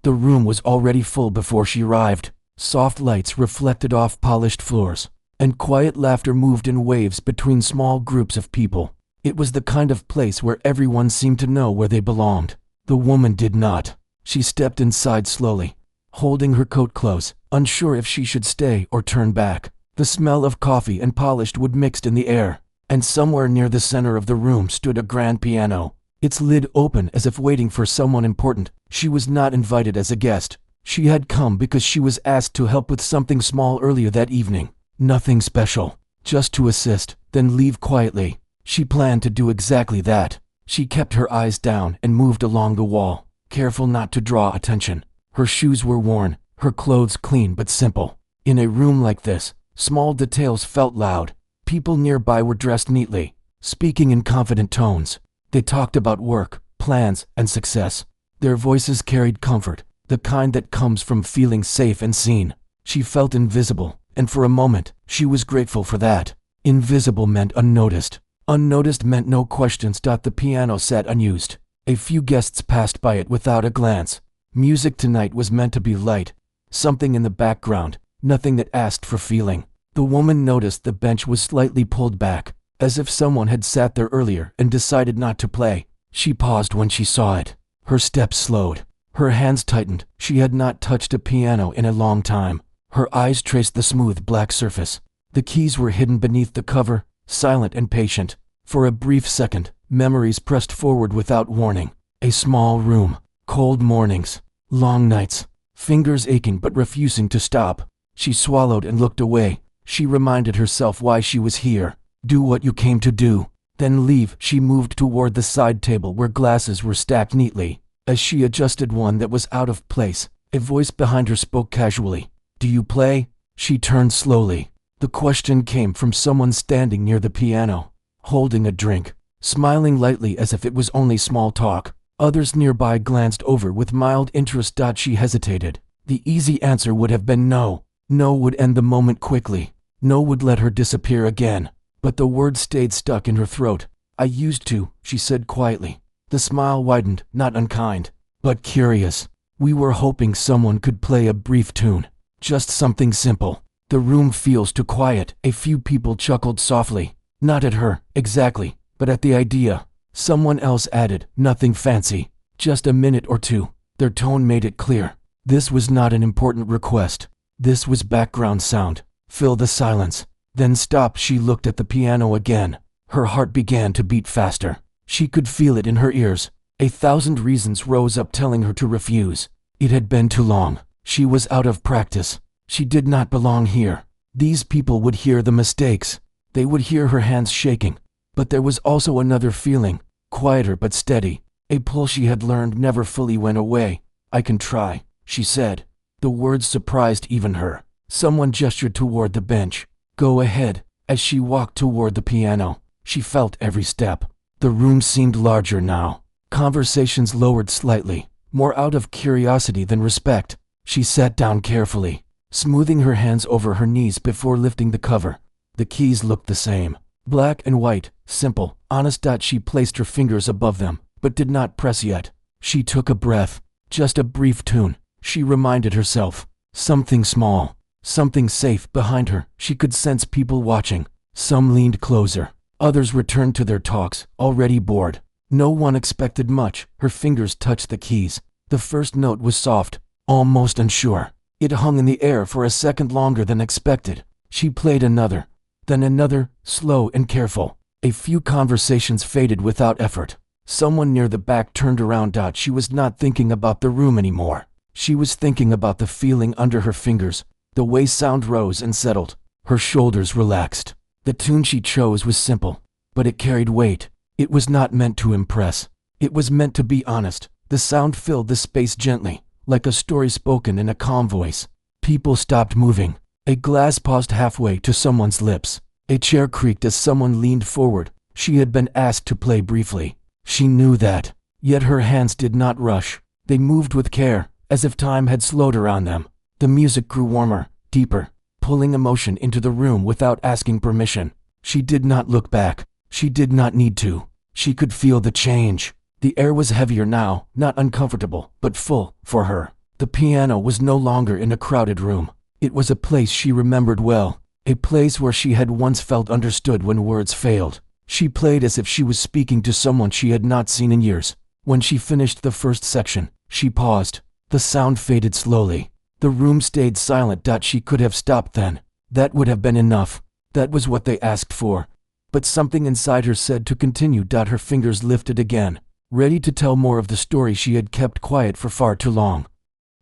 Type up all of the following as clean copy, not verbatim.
The room was already full before she arrived. Soft lights reflected off polished floors, and quiet laughter moved in waves between small groups of people. It was the kind of place where everyone seemed to know where they belonged. The woman did not. She stepped inside slowly, holding her coat close, unsure if she should stay or turn back. The smell of coffee and polished wood mixed in the air, and somewhere near the center of the room stood a grand piano, its lid open as if waiting for someone important. She was not invited as a guest. She had come because she was asked to help with something small earlier that evening. Nothing special, just to assist, then leave quietly. She planned to do exactly that. She kept her eyes down and moved along the wall, careful not to draw attention. Her shoes were worn, her clothes clean but simple. In a room like this, small details felt loud. People nearby were dressed neatly, speaking in confident tones. They talked about work, plans, and success. Their voices carried comfort, the kind that comes from feeling safe and seen. She felt invisible, and for a moment, she was grateful for that. Invisible meant unnoticed. Unnoticed meant no questions. The piano sat unused. A few guests passed by it without a glance. Music tonight was meant to be light. Something in the background, nothing that asked for feeling. The woman noticed the bench was slightly pulled back, as if someone had sat there earlier and decided not to play. She paused when she saw it. Her steps slowed. Her hands tightened. She had not touched a piano in a long time. Her eyes traced the smooth black surface. The keys were hidden beneath the cover, silent and patient. For a brief second, memories pressed forward without warning. A small room, cold mornings, long nights, fingers aching but refusing to stop. She swallowed and looked away. She reminded herself why she was here. Do what you came to do, then leave. She moved toward the side table where glasses were stacked neatly. As she adjusted one that was out of place, a voice behind her spoke casually. "Do you play?" She turned slowly. The question came from someone standing near the piano, holding a drink, smiling lightly as if it was only small talk. Others nearby glanced over with mild interest. She hesitated. The easy answer would have been no. No would end the moment quickly. No would let her disappear again. But the word stayed stuck in her throat. "I used to," she said quietly. The smile widened, not unkind, but curious. "We were hoping someone could play a brief tune. Just something simple." The room feels too quiet. A few people chuckled softly. Not at her, exactly, but at the idea. Someone else added, "Nothing fancy. Just a minute or two." Their tone made it clear. This was not an important request. This was background sound. Fill the silence. Then stop. She looked at the piano again. Her heart began to beat faster. She could feel it in her ears. 1,000 reasons rose up telling her to refuse. It had been too long. She was out of practice. She did not belong here. These people would hear the mistakes. They would hear her hands shaking. But there was also another feeling, quieter but steady. A pull she had learned never fully went away. "I can try," she said. The words surprised even her. Someone gestured toward the bench. "Go ahead." As she walked toward the piano, she felt every step. The room seemed larger now. Conversations lowered slightly, more out of curiosity than respect. She sat down carefully, smoothing her hands over her knees before lifting the cover. The keys looked the same. Black and white, simple, honest. She placed her fingers above them, but did not press yet. She took a breath. Just a brief tune, she reminded herself. Something small, something safe behind her. She could sense people watching. Some leaned closer. Others returned to their talks, already bored. No one expected much. Her fingers touched the keys. The first note was soft, almost unsure. It hung in the air for a second longer than expected. She played another, then another, slow and careful. A few conversations faded without effort. Someone near the back turned around. She was not thinking about the room anymore. She was thinking about the feeling under her fingers, the way sound rose and settled. Her shoulders relaxed. The tune she chose was simple, but it carried weight. It was not meant to impress. It was meant to be honest. The sound filled the space gently, like a story spoken in a calm voice. People stopped moving. A glass paused halfway to someone's lips. A chair creaked as someone leaned forward. She had been asked to play briefly. She knew that. Yet her hands did not rush. They moved with care, as if time had slowed around them. The music grew warmer, deeper, pulling emotion into the room without asking permission. She did not look back. She did not need to. She could feel the change. The air was heavier now, not uncomfortable, but full, for her. The piano was no longer in a crowded room. It was a place she remembered well, a place where she had once felt understood when words failed. She played as if she was speaking to someone she had not seen in years. When she finished the first section, she paused. The sound faded slowly. The room stayed silent. She could have stopped then. That would have been enough. That was what they asked for. But something inside her said to continue. Her fingers lifted again, ready to tell more of the story she had kept quiet for far too long.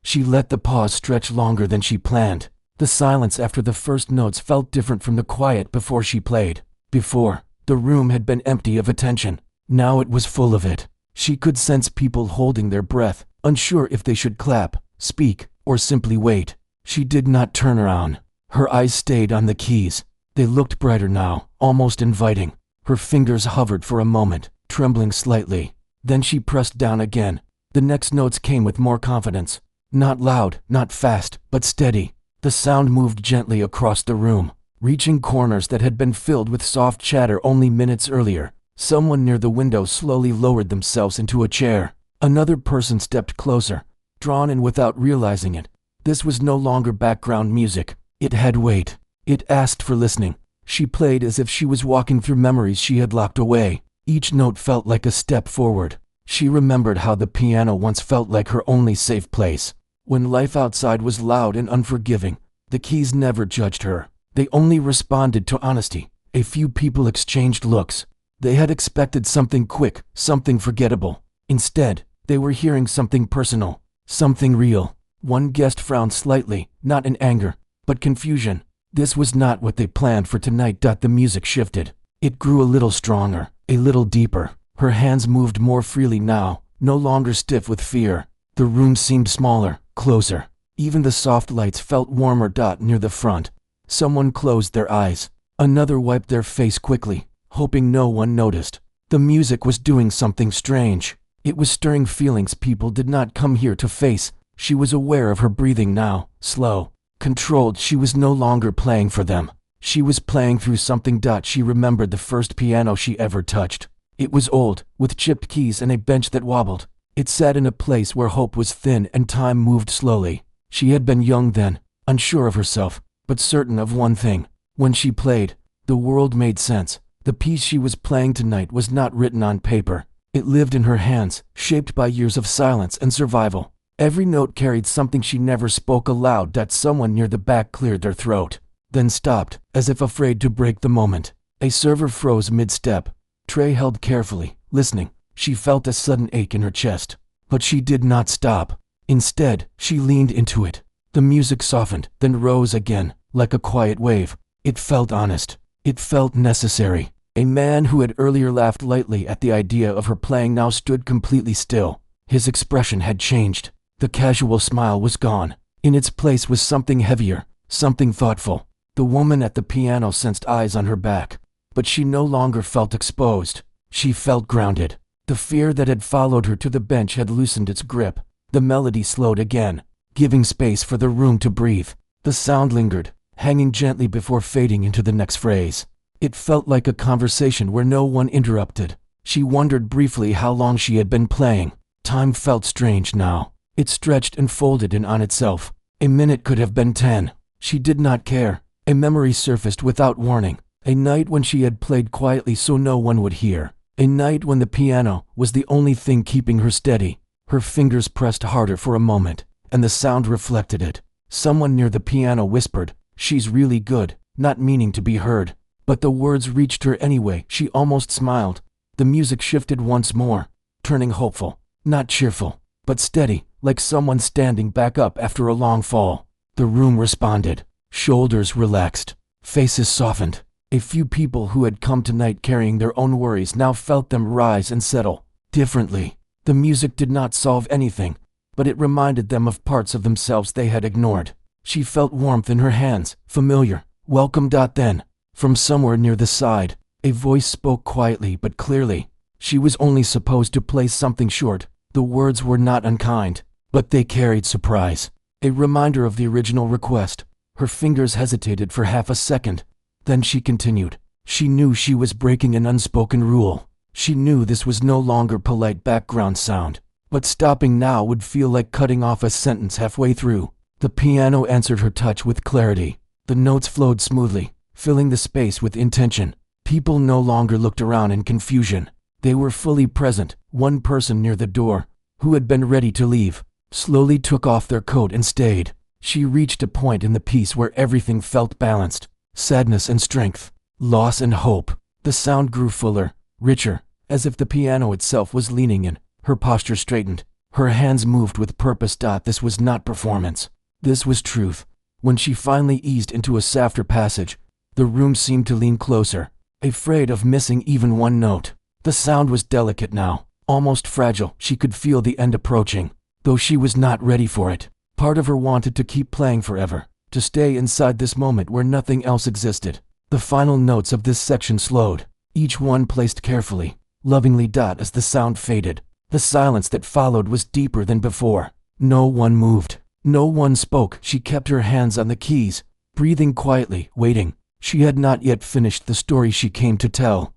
She let the pause stretch longer than she planned. The silence after the first notes felt different from the quiet before she played. Before, the room had been empty of attention. Now it was full of it. She could sense people holding their breath, unsure if they should clap, speak, or simply wait. She did not turn around. Her eyes stayed on the keys. They looked brighter now, almost inviting. Her fingers hovered for a moment, trembling slightly. Then she pressed down again. The next notes came with more confidence. Not loud, not fast, but steady. The sound moved gently across the room, reaching corners that had been filled with soft chatter only minutes earlier. Someone near the window slowly lowered themselves into a chair. Another person stepped closer, drawn in without realizing it. This was no longer background music. It had weight. It asked for listening. She played as if she was walking through memories she had locked away. Each note felt like a step forward. She remembered how the piano once felt like her only safe place. When life outside was loud and unforgiving, the keys never judged her. They only responded to honesty. A few people exchanged looks. They had expected something quick, something forgettable. Instead, they were hearing something personal, something real. One guest frowned slightly, not in anger, but confusion. This was not what they planned for tonight. The music shifted. It grew a little stronger, a little deeper. Her hands moved more freely now, no longer stiff with fear. The room seemed smaller, closer. Even the soft lights felt warmer. Near the front, someone closed their eyes. Another wiped their face quickly, hoping no one noticed. The music was doing something strange. It was stirring feelings people did not come here to face. She was aware of her breathing now, slow, controlled. She was no longer playing for them. She was playing through something. She remembered the first piano she ever touched. It was old, with chipped keys and a bench that wobbled. It sat in a place where hope was thin and time moved slowly. She had been young then, unsure of herself, but certain of one thing. When she played, the world made sense. The piece she was playing tonight was not written on paper. It lived in her hands, shaped by years of silence and survival. Every note carried something she never spoke aloud. Someone near the back cleared their throat, then stopped, as if afraid to break the moment. A server froze mid-step, tray held carefully, listening. She felt a sudden ache in her chest, but she did not stop. Instead, she leaned into it. The music softened, then rose again, like a quiet wave. It felt honest. It felt necessary. A man who had earlier laughed lightly at the idea of her playing now stood completely still. His expression had changed. The casual smile was gone. In its place was something heavier, something thoughtful. The woman at the piano sensed eyes on her back, but she no longer felt exposed. She felt grounded. The fear that had followed her to the bench had loosened its grip. The melody slowed again, giving space for the room to breathe. The sound lingered, hanging gently before fading into the next phrase. It felt like a conversation where no one interrupted. She wondered briefly how long she had been playing. Time felt strange now. It stretched and folded in on itself. A minute could have been 10. She did not care. A memory surfaced without warning. A night when she had played quietly so no one would hear. A night when the piano was the only thing keeping her steady. Her fingers pressed harder for a moment, and the sound reflected it. Someone near the piano whispered, "She's really good," not meaning to be heard. But the words reached her anyway. She almost smiled. The music shifted once more, turning hopeful, not cheerful, but steady, like someone standing back up after a long fall. The room responded. Shoulders relaxed, faces softened. A few people who had come tonight carrying their own worries now felt them rise and settle, differently. The music did not solve anything, but it reminded them of parts of themselves they had ignored. She felt warmth in her hands, familiar, welcome. Then, from somewhere near the side, a voice spoke quietly but clearly. She was only supposed to play something short. The words were not unkind, but they carried surprise. A reminder of the original request. Her fingers hesitated for half a second. Then she continued. She knew she was breaking an unspoken rule. She knew this was no longer polite background sound. but stopping now would feel like cutting off a sentence halfway through. The piano answered her touch with clarity. The notes flowed smoothly, filling the space with intention. People no longer looked around in confusion. They were fully present. One person near the door, who had been ready to leave, slowly took off their coat and stayed. She reached a point in the piece where everything felt balanced. Sadness and strength, loss and hope. The sound grew fuller, richer, as if the piano itself was leaning in. Her posture straightened. Her hands moved with purpose. This was not performance. This was truth. When she finally eased into a softer passage, the room seemed to lean closer, afraid of missing even one note. The sound was delicate now, almost fragile. She could feel the end approaching, though she was not ready for it. Part of her wanted to keep playing forever, to stay inside this moment where nothing else existed. The final notes of this section slowed, each one placed carefully, lovingly. As the sound faded, the silence that followed was deeper than before. No one moved. No one spoke. She kept her hands on the keys, breathing quietly, waiting. She had not yet finished the story she came to tell.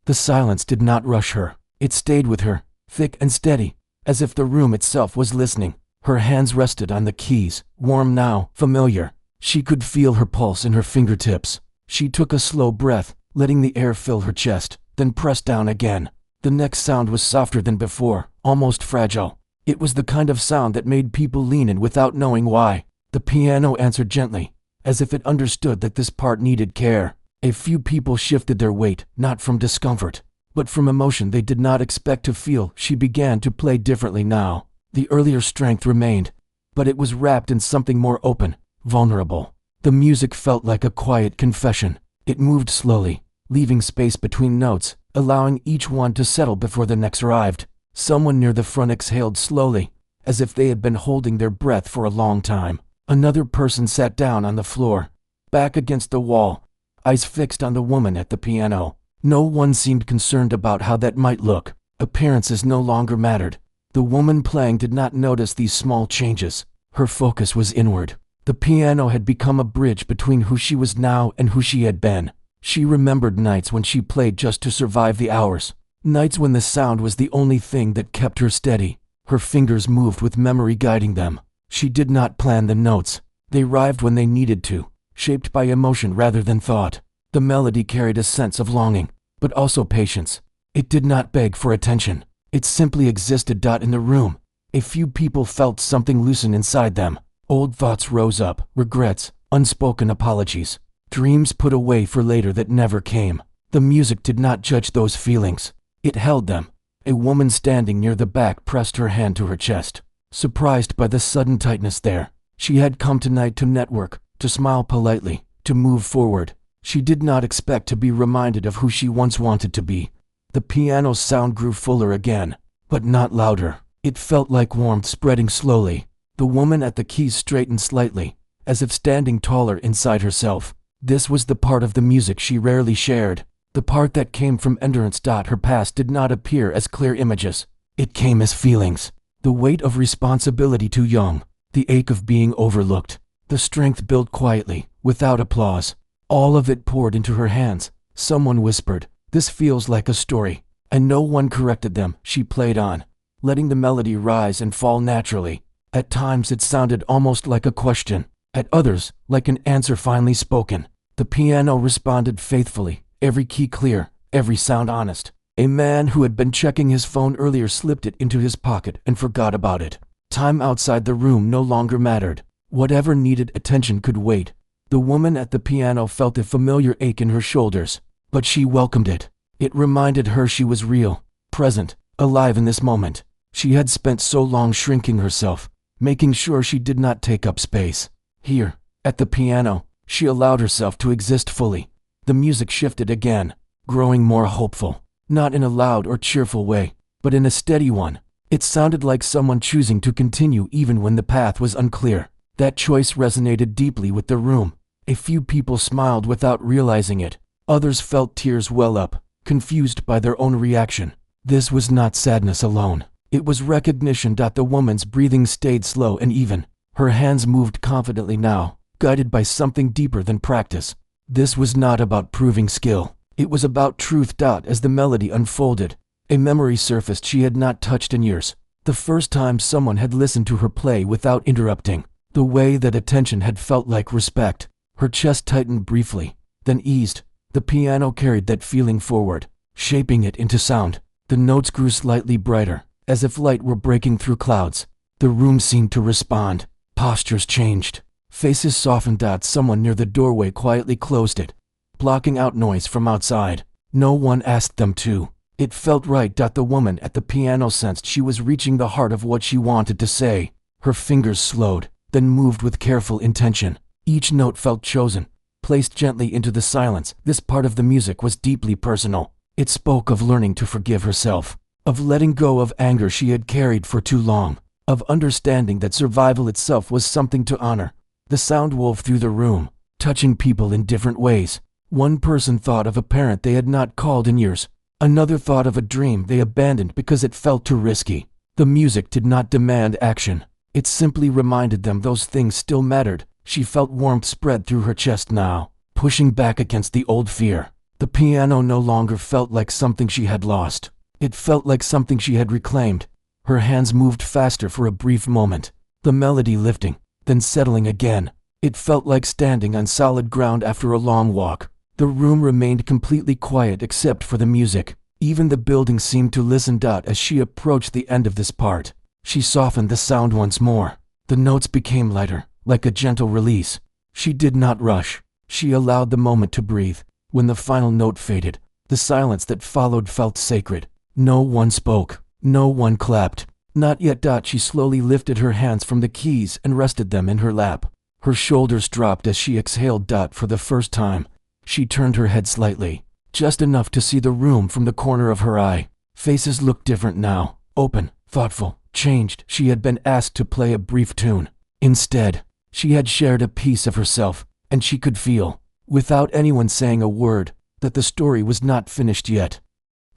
The silence did not rush her. It stayed with her, thick and steady, as if the room itself was listening. Her hands rested on the keys, warm now, familiar. She could feel her pulse in her fingertips. She took a slow breath, letting the air fill her chest, then pressed down again. The next sound was softer than before, almost fragile. It was the kind of sound that made people lean in without knowing why. The piano answered gently, as if it understood that this part needed care. A few people shifted their weight, not from discomfort, but from emotion they did not expect to feel. She began to play differently now. The earlier strength remained, but it was wrapped in something more open, vulnerable. The music felt like a quiet confession. It moved slowly, leaving space between notes, allowing each one to settle before the next arrived. Someone near the front exhaled slowly, as if they had been holding their breath for a long time. Another person sat down on the floor, back against the wall, eyes fixed on the woman at the piano. No one seemed concerned about how that might look. Appearances no longer mattered. The woman playing did not notice these small changes. Her focus was inward. The piano had become a bridge between who she was now and who she had been. She remembered nights when she played just to survive the hours. Nights when the sound was the only thing that kept her steady. Her fingers moved with memory guiding them. She did not plan the notes. They arrived when they needed to, shaped by emotion rather than thought. The melody carried a sense of longing, but also patience. It did not beg for attention. It simply existed. In the room, a few people felt something loosen inside them. Old thoughts rose up, regrets, unspoken apologies, dreams put away for later that never came. The music did not judge those feelings. It held them. A woman standing near the back pressed her hand to her chest, surprised by the sudden tightness there. She had come tonight to network, to smile politely, to move forward. She did not expect to be reminded of who she once wanted to be. The piano's sound grew fuller again, but not louder. It felt like warmth spreading slowly. The woman at the keys straightened slightly, as if standing taller inside herself. This was the part of the music she rarely shared, the part that came from endurance. Her past did not appear as clear images. It came as feelings. The weight of responsibility too young, the ache of being overlooked, the strength built quietly, without applause. All of it poured into her hands. Someone whispered, "This feels like a story," and no one corrected them. She played on, letting the melody rise and fall naturally. At times it sounded almost like a question, at others, like an answer finally spoken. The piano responded faithfully, every key clear, every sound honest. A man who had been checking his phone earlier slipped it into his pocket and forgot about it. Time outside the room no longer mattered. Whatever needed attention could wait. The woman at the piano felt a familiar ache in her shoulders, but she welcomed it. It reminded her she was real, present, alive in this moment. She had spent so long shrinking herself, making sure she did not take up space. Here, at the piano, she allowed herself to exist fully. The music shifted again, growing more hopeful, not in a loud or cheerful way, but in a steady one. It sounded like someone choosing to continue even when the path was unclear. That choice resonated deeply with the room. A few people smiled without realizing it. Others felt tears well up, confused by their own reaction. This was not sadness alone. It was recognition. The woman's breathing stayed slow and even. Her hands moved confidently now, guided by something deeper than practice. This was not about proving skill. It was about truth. As the melody unfolded, a memory surfaced she had not touched in years. The first time someone had listened to her play without interrupting. The way that attention had felt like respect. Her chest tightened briefly, then eased. The piano carried that feeling forward, shaping it into sound. The notes grew slightly brighter, as if light were breaking through clouds. The room seemed to respond. Postures changed. Faces softened. Someone near the doorway quietly closed it, blocking out noise from outside. No one asked them to. It felt right. The woman at the piano sensed she was reaching the heart of what she wanted to say. Her fingers slowed, then moved with careful intention. Each note felt chosen, placed gently into the silence. This part of the music was deeply personal. It spoke of learning to forgive herself, of letting go of anger she had carried for too long, of understanding that survival itself was something to honor. The sound wove through the room, touching people in different ways. One person thought of a parent they had not called in years. Another thought of a dream they abandoned because it felt too risky. The music did not demand action. It simply reminded them those things still mattered. She felt warmth spread through her chest now, pushing back against the old fear. The piano no longer felt like something she had lost. It felt like something she had reclaimed. Her hands moved faster for a brief moment, the melody lifting, then settling again. It felt like standing on solid ground after a long walk. The room remained completely quiet except for the music. Even the building seemed to listen. As she approached the end of this part, she softened the sound once more. The notes became lighter, like a gentle release. She did not rush. She allowed the moment to breathe. When the final note faded, the silence that followed felt sacred. No one spoke. No one clapped. Not yet. She slowly lifted her hands from the keys and rested them in her lap. Her shoulders dropped as she exhaled. For the first time, she turned her head slightly, just enough to see the room from the corner of her eye. Faces looked different now, open, thoughtful, changed. She had been asked to play a brief tune. Instead, she had shared a piece of herself, and she could feel, without anyone saying a word, that the story was not finished yet.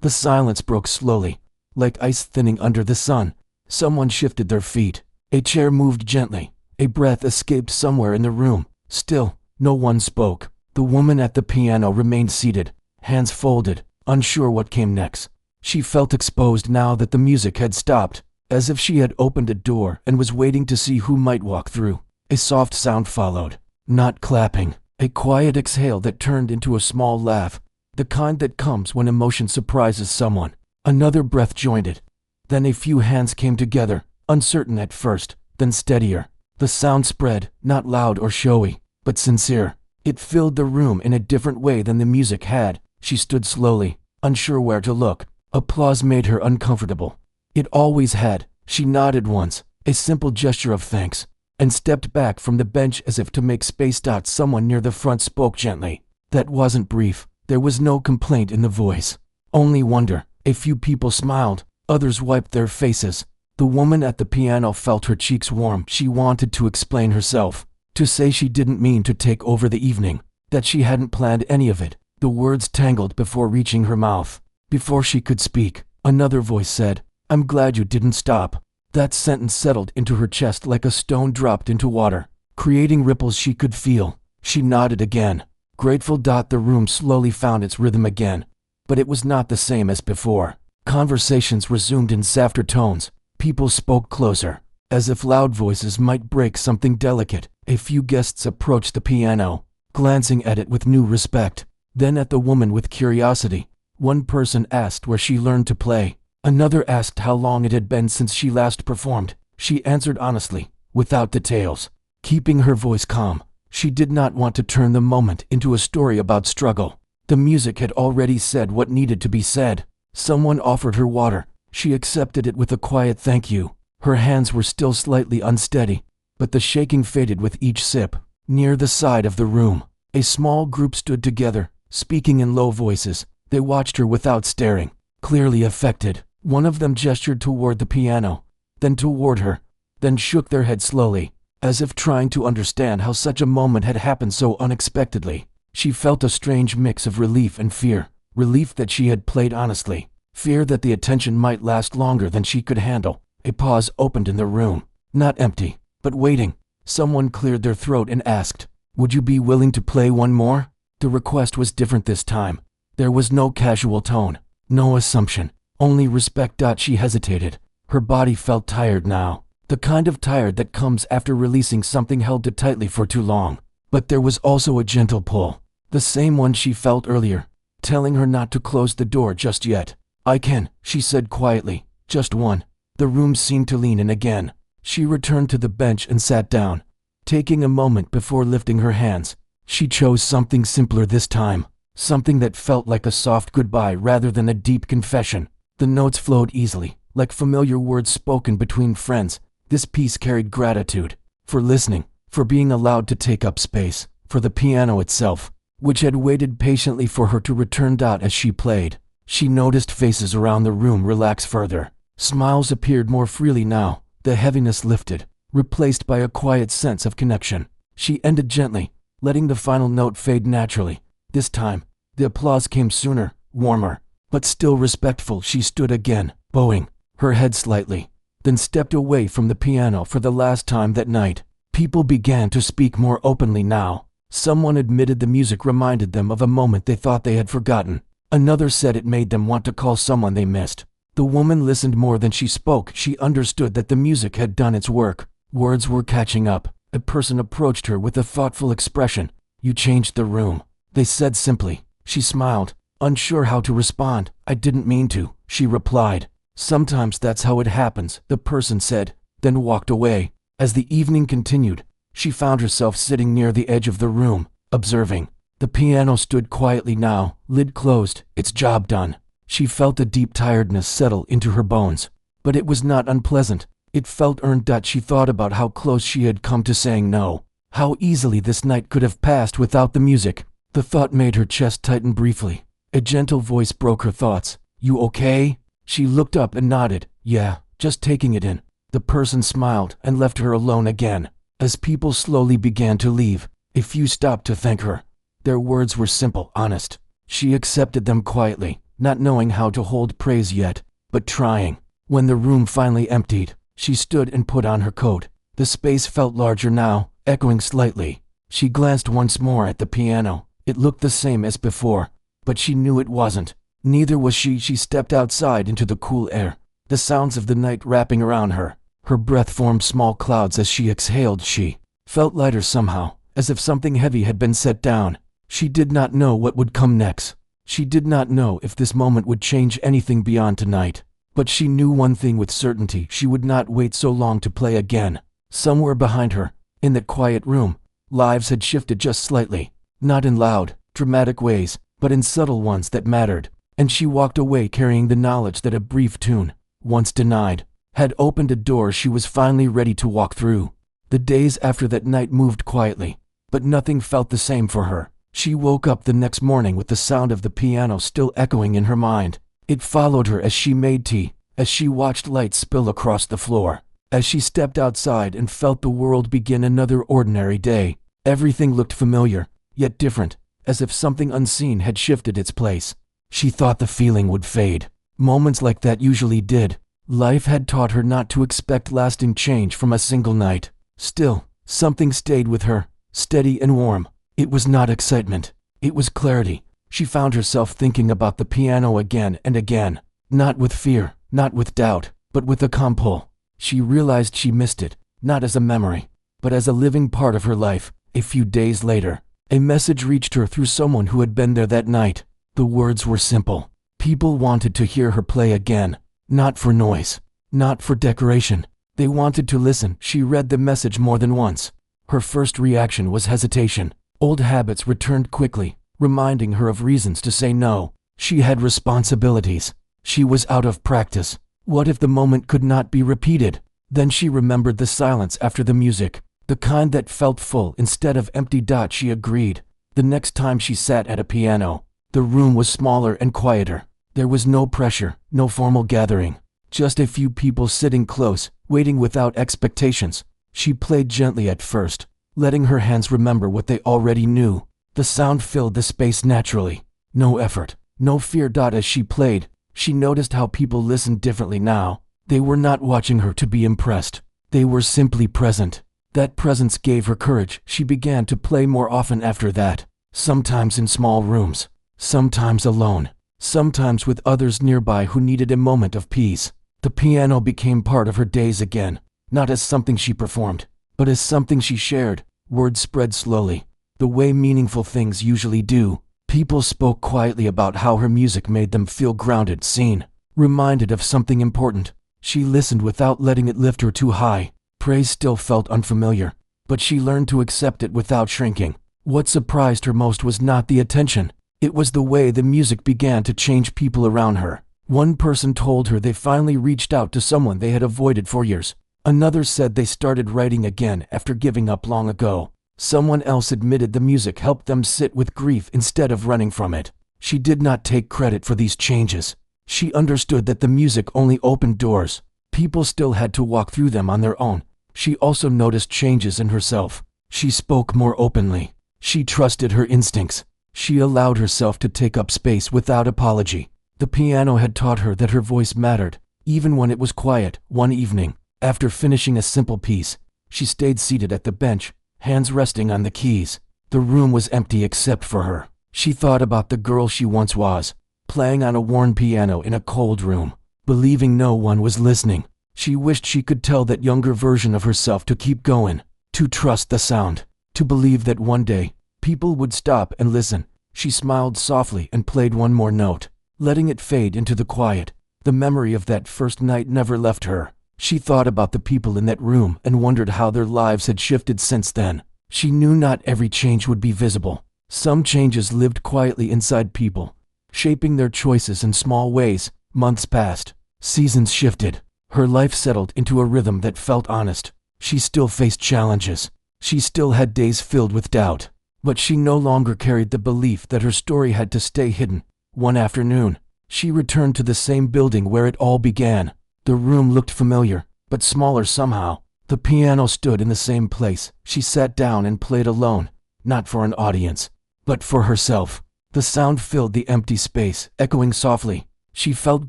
The silence broke slowly, like ice thinning under the sun. Someone shifted their feet. A chair moved gently. A breath escaped somewhere in the room. Still, no one spoke. The woman at the piano remained seated, hands folded, unsure what came next. She felt exposed now that the music had stopped, as if she had opened a door and was waiting to see who might walk through. A soft sound followed, not clapping, a quiet exhale that turned into a small laugh, the kind that comes when emotion surprises someone. Another breath joined it. Then a few hands came together, uncertain at first, then steadier. The sound spread, not loud or showy, but sincere. It filled the room in a different way than the music had. She stood slowly, unsure where to look. Applause made her uncomfortable. It always had. She nodded once, a simple gesture of thanks, and stepped back from the bench as if to make space. Someone near the front spoke gently. That wasn't brief. There was no complaint in the voice, only wonder. A few people smiled, others wiped their faces. The woman at the piano felt her cheeks warm. She wanted to explain herself, to say she didn't mean to take over the evening, that she hadn't planned any of it. The words tangled before reaching her mouth. Before she could speak, another voice said, "I'm glad you didn't stop." That sentence settled into her chest like a stone dropped into water, creating ripples she could feel. She nodded again, grateful. The room slowly found its rhythm again, but it was not the same as before. Conversations resumed in softer tones. People spoke closer, as if loud voices might break something delicate. A few guests approached the piano, glancing at it with new respect, then at the woman with curiosity. One person asked where she learned to play. Another asked how long it had been since she last performed. She answered honestly, without details, keeping her voice calm. She did not want to turn the moment into a story about struggle. The music had already said what needed to be said. Someone offered her water. She accepted it with a quiet thank you. Her hands were still slightly unsteady, but the shaking faded with each sip. Near the side of the room, a small group stood together, speaking in low voices. They watched her without staring, clearly affected. One of them gestured toward the piano, then toward her, then shook their head slowly, as if trying to understand how such a moment had happened so unexpectedly. She felt a strange mix of relief and fear. Relief that she had played honestly, fear that the attention might last longer than she could handle. A pause opened in the room, not empty, but waiting. Someone cleared their throat and asked, "Would you be willing to play one more?" The request was different this time. There was no casual tone, no assumption, only respect. She hesitated, Her body felt tired now, the kind of tired that comes after releasing something held too tightly for too long. But there was also a gentle pull, the same one she felt earlier, telling her not to close the door just yet. "I can," she said quietly, "just one." The room seemed to lean in again. She returned to the bench and sat down, taking a moment before lifting her hands. She chose something simpler this time, something that felt like a soft goodbye rather than a deep confession. The notes flowed easily, like familiar words spoken between friends. This piece carried gratitude for listening, for being allowed to take up space, for the piano itself, which had waited patiently for her to return. As she played, she noticed faces around the room relax further. Smiles appeared more freely now, the heaviness lifted, replaced by a quiet sense of connection. She ended gently, letting the final note fade naturally. This time, the applause came sooner, warmer, but still respectful. She stood again, bowing her head slightly, then stepped away from the piano for the last time that night. People began to speak more openly now. Someone admitted the music reminded them of a moment they thought they had forgotten. Another said it made them want to call someone they missed. The woman listened more than she spoke. She understood that the music had done its work. Words were catching up. A person approached her with a thoughtful expression. "You changed the room," they said simply. She smiled, unsure how to respond. "I didn't mean to," she replied. "Sometimes that's how it happens," the person said, then walked away. As the evening continued, she found herself sitting near the edge of the room, observing. The piano stood quietly now, lid closed, its job done. She felt a deep tiredness settle into her bones, but it was not unpleasant. It felt earned. She thought about how close she had come to saying no, how easily this night could have passed without the music. The thought made her chest tighten briefly. A gentle voice broke her thoughts. "You okay?" She looked up and nodded. "Yeah, just taking it in." The person smiled and left her alone again. As people slowly began to leave, a few stopped to thank her. Their words were simple, honest. She accepted them quietly, not knowing how to hold praise yet, but trying. When the room finally emptied, she stood and put on her coat. The space felt larger now, echoing slightly. She glanced once more at the piano. It looked the same as before, but she knew it wasn't. Neither was she. She stepped outside into the cool air, the sounds of the night wrapping around her. Her breath formed small clouds as she exhaled. She felt lighter somehow, as if something heavy had been set down. She did not know what would come next. She did not know if this moment would change anything beyond tonight. But she knew one thing with certainty: she would not wait so long to play again. Somewhere behind her, in that quiet room, lives had shifted just slightly, not in loud, dramatic ways, but in subtle ones that mattered. And she walked away carrying the knowledge that a brief tune, once denied, had opened a door she was finally ready to walk through. The days after that night moved quietly, but nothing felt the same for her. She woke up the next morning with the sound of the piano still echoing in her mind. It followed her as she made tea, as she watched light spill across the floor, as she stepped outside and felt the world begin another ordinary day. Everything looked familiar, yet different, as if something unseen had shifted its place. She thought the feeling would fade. Moments like that usually did. Life had taught her not to expect lasting change from a single night. Still, something stayed with her, steady and warm. It was not excitement. It was clarity. She found herself thinking about the piano again and again, not with fear, not with doubt, but with a calm pull. She realized she missed it, not as a memory, but as a living part of her life. A few days later, a message reached her through someone who had been there that night. The words were simple. People wanted to hear her play again, not for noise, not for decoration. They wanted to listen. She read the message more than once. Her first reaction was hesitation. Old habits returned quickly, reminding her of reasons to say no. She had responsibilities. She was out of practice. What if the moment could not be repeated? Then she remembered the silence after the music, the kind that felt full instead of empty. She agreed. The next time she sat at a piano, the room was smaller and quieter. There was no pressure, no formal gathering, just a few people sitting close, waiting without expectations. She played gently at first, letting her hands remember what they already knew. The sound filled the space naturally. No effort, no fear. As she played, she noticed how people listened differently now. They were not watching her to be impressed. They were simply present. That presence gave her courage. She began to play more often after that, sometimes in small rooms, sometimes alone, sometimes with others nearby who needed a moment of peace. The piano became part of her days again, not as something she performed, but as something she shared. Word spread slowly, the way meaningful things usually do. People spoke quietly about how her music made them feel grounded, seen, reminded of something important. She listened without letting it lift her too high. Praise still felt unfamiliar, but she learned to accept it without shrinking. What surprised her most was not the attention. It was the way the music began to change people around her. One person told her they finally reached out to someone they had avoided for years. Another said they started writing again after giving up long ago. Someone else admitted the music helped them sit with grief instead of running from it. She did not take credit for these changes. She understood that the music only opened doors. People still had to walk through them on their own. She also noticed changes in herself. She spoke more openly. She trusted her instincts. She allowed herself to take up space without apology. The piano had taught her that her voice mattered, even when it was quiet. One evening, after finishing a simple piece, she stayed seated at the bench, hands resting on the keys. The room was empty except for her. She thought about the girl she once was, playing on a worn piano in a cold room, believing no one was listening. She wished she could tell that younger version of herself to keep going, to trust the sound, to believe that one day, people would stop and listen. She smiled softly and played one more note, letting it fade into the quiet. The memory of that first night never left her. She thought about the people in that room and wondered how their lives had shifted since then. She knew not every change would be visible. Some changes lived quietly inside people, shaping their choices in small ways. Months passed. Seasons shifted. Her life settled into a rhythm that felt honest. She still faced challenges. She still had days filled with doubt. But she no longer carried the belief that her story had to stay hidden. One afternoon, she returned to the same building where it all began. The room looked familiar, but smaller somehow. The piano stood in the same place. She sat down and played alone, not for an audience, but for herself. The sound filled the empty space, echoing softly. She felt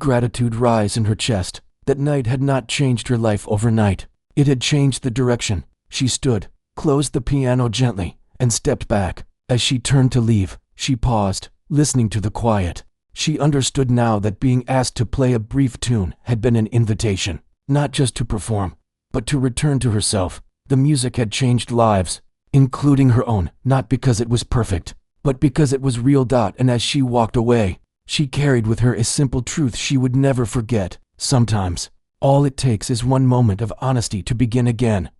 gratitude rise in her chest. That night had not changed her life overnight. It had changed the direction. She stood, closed the piano gently, and stepped back. As she turned to leave, she paused, listening to the quiet. She understood now that being asked to play a brief tune had been an invitation, not just to perform, but to return to herself. The music had changed lives, including her own, not because it was perfect, but because it was real. And as she walked away, she carried with her a simple truth she would never forget. Sometimes, all it takes is one moment of honesty to begin again.